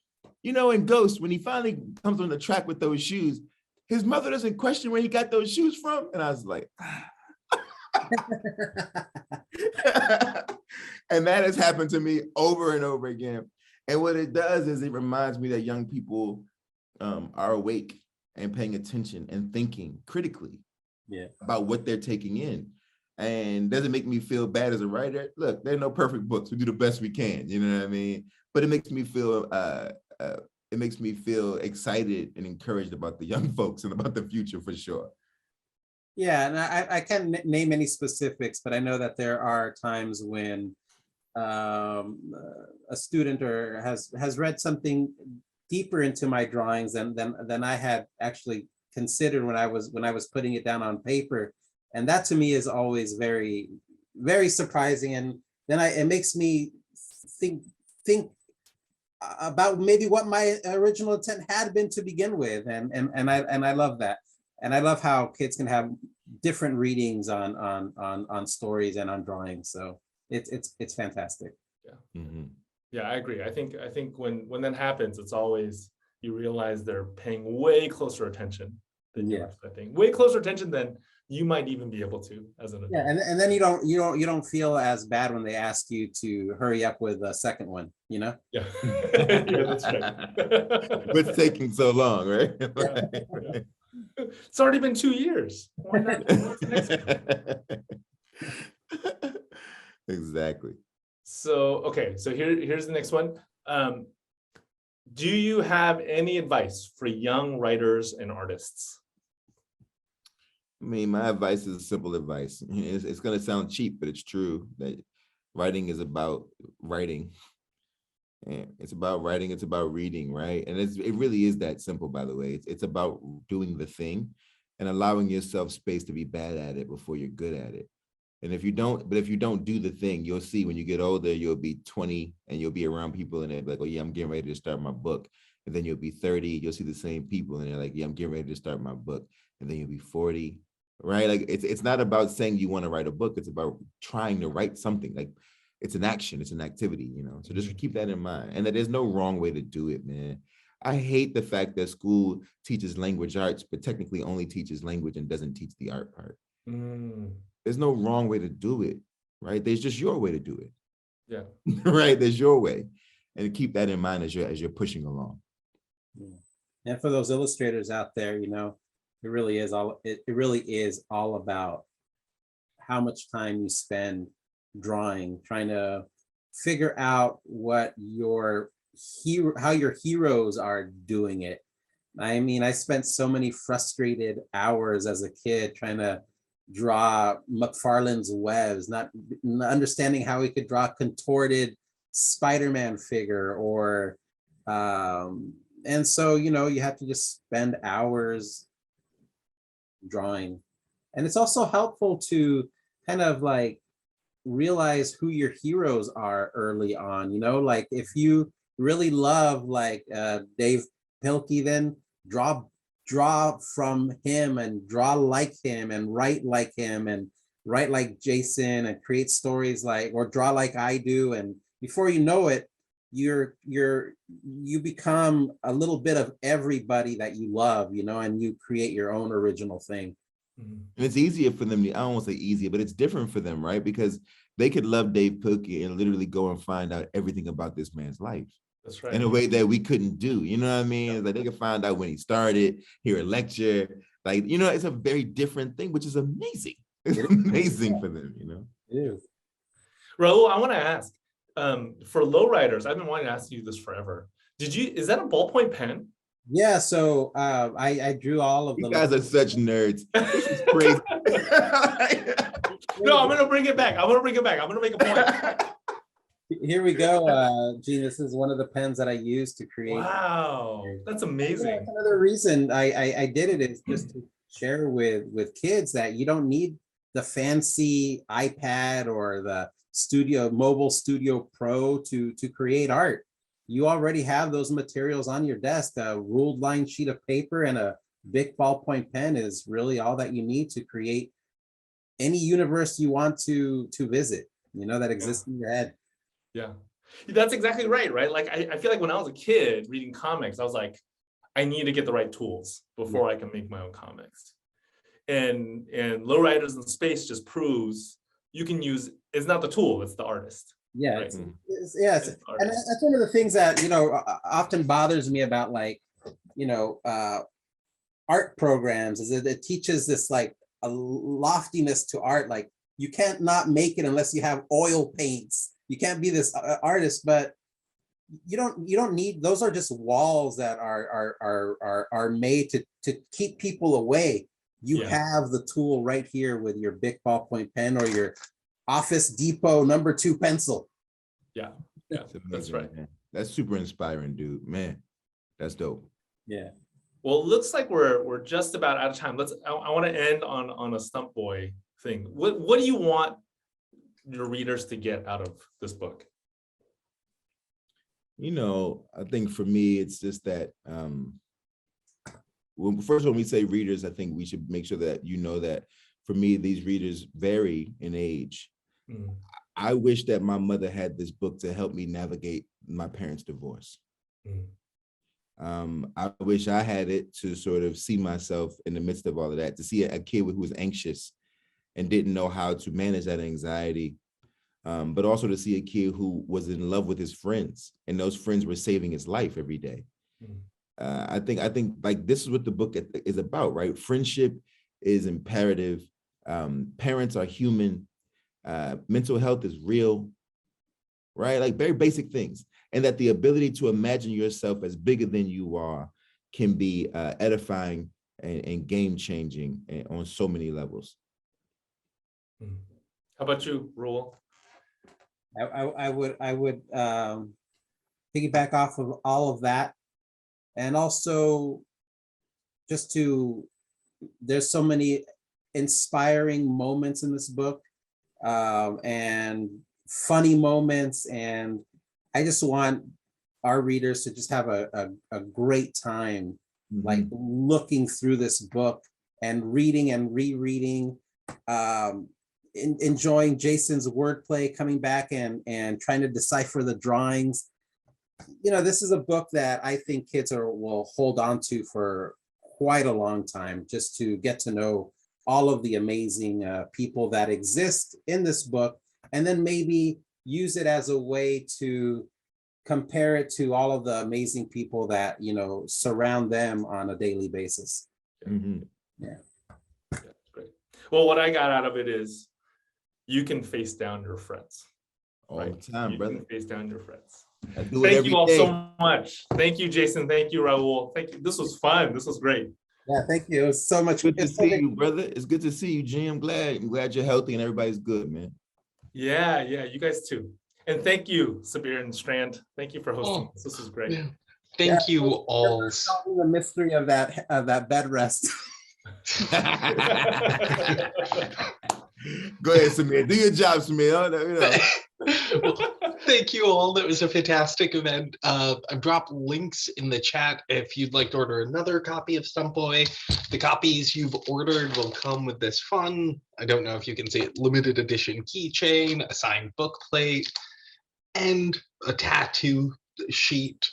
in Ghost, when he finally comes on the track with those shoes, his mother doesn't question where he got those shoes from. And I was like, and that has happened to me over and over again. And what it does is it reminds me that young people are awake and paying attention and thinking critically about what they're taking in. And doesn't make me feel bad as a writer. Look, there are no perfect books. We do the best we can. You know what I mean? But it makes me feel excited and encouraged about the young folks and about the future for sure. Yeah, and I can't name any specifics, but I know that there are times when a student has read something deeper into my drawings than I had actually considered when I was putting it down on paper, and that to me is always very, very surprising. And then it makes me think about maybe what my original intent had been to begin with, and I love that. And I love how kids can have different readings on stories and on drawings. So it's fantastic. Yeah. Mm-hmm. Yeah, I agree. I think when that happens, it's always, you realize they're paying way closer attention than Yeah. yours, I think. Way closer attention than you might even be able to as an adult. Yeah, and then you don't feel as bad when they ask you to hurry up with the second one, you know? Yeah, yeah, that's right. What's taking so long, right? It's already been 2 years. Why not? What's the next one? Exactly. So, okay, so here's the next one. Do you have any advice for young writers and artists? I mean, my advice is a simple advice. It's going to sound cheap, but it's true that writing is about writing. And it's about writing, it's about reading, right? And it really is that simple, by the way. It's about doing the thing and allowing yourself space to be bad at it before you're good at it. And if you don't do the thing, you'll see when you get older, you'll be 20 and you'll be around people and they're like, oh yeah, I'm getting ready to start my book. And then you'll be 30, you'll see the same people and they're like, yeah, I'm getting ready to start my book. And then you'll be 40, right? Like it's not about saying you want to write a book. It's about trying to write something. Like it's an action, it's an activity, you know? So just keep that in mind. And that there's no wrong way to do it, man. I hate the fact that school teaches language arts, but technically only teaches language and doesn't teach the art part. There's no wrong way to do it, right? There's just your way to do it. Yeah. Right, there's your way. And keep that in mind as you're pushing along. Yeah. And for those illustrators out there, you know, it really is all about how much time you spend drawing, trying to figure out how your heroes are doing it. I mean, I spent so many frustrated hours as a kid trying to draw McFarlane's webs, not understanding how he could draw a contorted Spider-Man figure or and so, you know, you have to just spend hours drawing. And it's also helpful to kind of like realize who your heroes are early on, you know, like if you really love like Dave Pilkey, then draw from him and draw like him and write like him and write like Jason and create stories like, or draw like I do. And before you know it, you become a little bit of everybody that you love, you know, and you create your own original thing. And it's easier for them, I don't want to say easier, but it's different for them, right? Because they could love Dave Pilkey and literally go and find out everything about this man's life. That's right. In a way that we couldn't do, you know what I mean? Yeah. Like they could find out when he started, hear a lecture, like, you know, it's a very different thing, which is amazing. It's amazing for them, you know? It is. Raul, I want to ask, for lowriders, I've been wanting to ask you this forever. Is that a ballpoint pen? Yeah, so I drew all of You the guys are such nerds. This is crazy. No, I'm gonna bring it back. I'm gonna make a point. Here we go, Gene. This is one of the pens that I use to create. Wow, that's amazing. Yeah, another reason I did it is just to share with kids that you don't need the fancy iPad or the Mobile Studio Pro to create art. You already have those materials on your desk. A ruled line sheet of paper and a big ballpoint pen is really all that you need to create any universe you want to visit, you know, that exists in your head. Yeah, that's exactly right, right? Like, I feel like when I was a kid reading comics, I was like, I need to get the right tools before I can make my own comics. And Lowriders in Space just proves you can use, it's not the tool, it's the artist. Yeah, right? yes. And that's one of the things that, you know, often bothers me about like, you know, art programs is that it teaches this like a loftiness to art. Like you can't not make it unless you have oil paints. You can't be this artist, but you don't need, those are just walls that are made to keep people away. You have the tool right here with your big ballpoint pen or your Office Depot #2 pencil. Yeah, that's right. Man. That's super inspiring, dude. Man, that's dope. Yeah. Well, it looks like we're just about out of time. I want to end on a Stuntboy thing. What do you want your readers to get out of this book? You know, I think for me, it's just that first, when we say readers, I think we should make sure that you know that for me, these readers vary in age. I wish that my mother had this book to help me navigate my parents' divorce. I wish I had it to sort of see myself in the midst of all of that, to see a kid who was anxious and didn't know how to manage that anxiety, but also to see a kid who was in love with his friends, and those friends were saving his life every day. I think like this is what the book is about, right? Friendship is imperative. Parents are human. Mental health is real, right? Like very basic things. And that the ability to imagine yourself as bigger than you are can be edifying and game-changing on so many levels. How about you, Raúl? I would piggyback off of all of that. And also there's so many inspiring moments in this book, and funny moments. And I just want our readers to just have a great time, like looking through this book and reading and rereading, enjoying Jason's wordplay, coming back and trying to decipher the drawings. This is a book that I think kids will hold on to for quite a long time, just to get to know all of the amazing people that exist in this book, and then maybe use it as a way to compare it to all of the amazing people that surround them on a daily basis. Yeah, great. Well, what I got out of it is you can face down your friends all the time, you brother. can face down your friends. Thank you all so much. Thank you, Jason. Thank you, Raúl. Thank you. This was fun. This was great. Yeah, thank you. It was so much good to see you, brother. It's good to see you, Gene. I'm glad you're healthy and everybody's good, man. Yeah, you guys too. And thank you, Sabir and Strand. Thank you for hosting. This was great. Yeah. Thank you all. Solving the mystery of that bed rest. Go ahead, Samir. Do your job, Samir. Well, thank you all. That was a fantastic event. I dropped links in the chat if you'd like to order another copy of Stuntboy. The copies you've ordered will come with this fun, I don't know if you can see it, limited edition keychain, a signed book plate, and a tattoo sheet.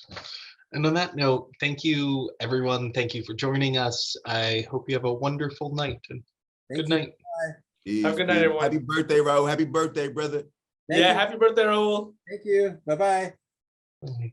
And on that note, thank you, everyone. Thank you for joining us. I hope you have a wonderful night. And good night. Have a good night, everyone. Happy birthday, Raúl. Happy birthday, brother. Happy birthday, Raúl. Thank you. Bye-bye. Bye.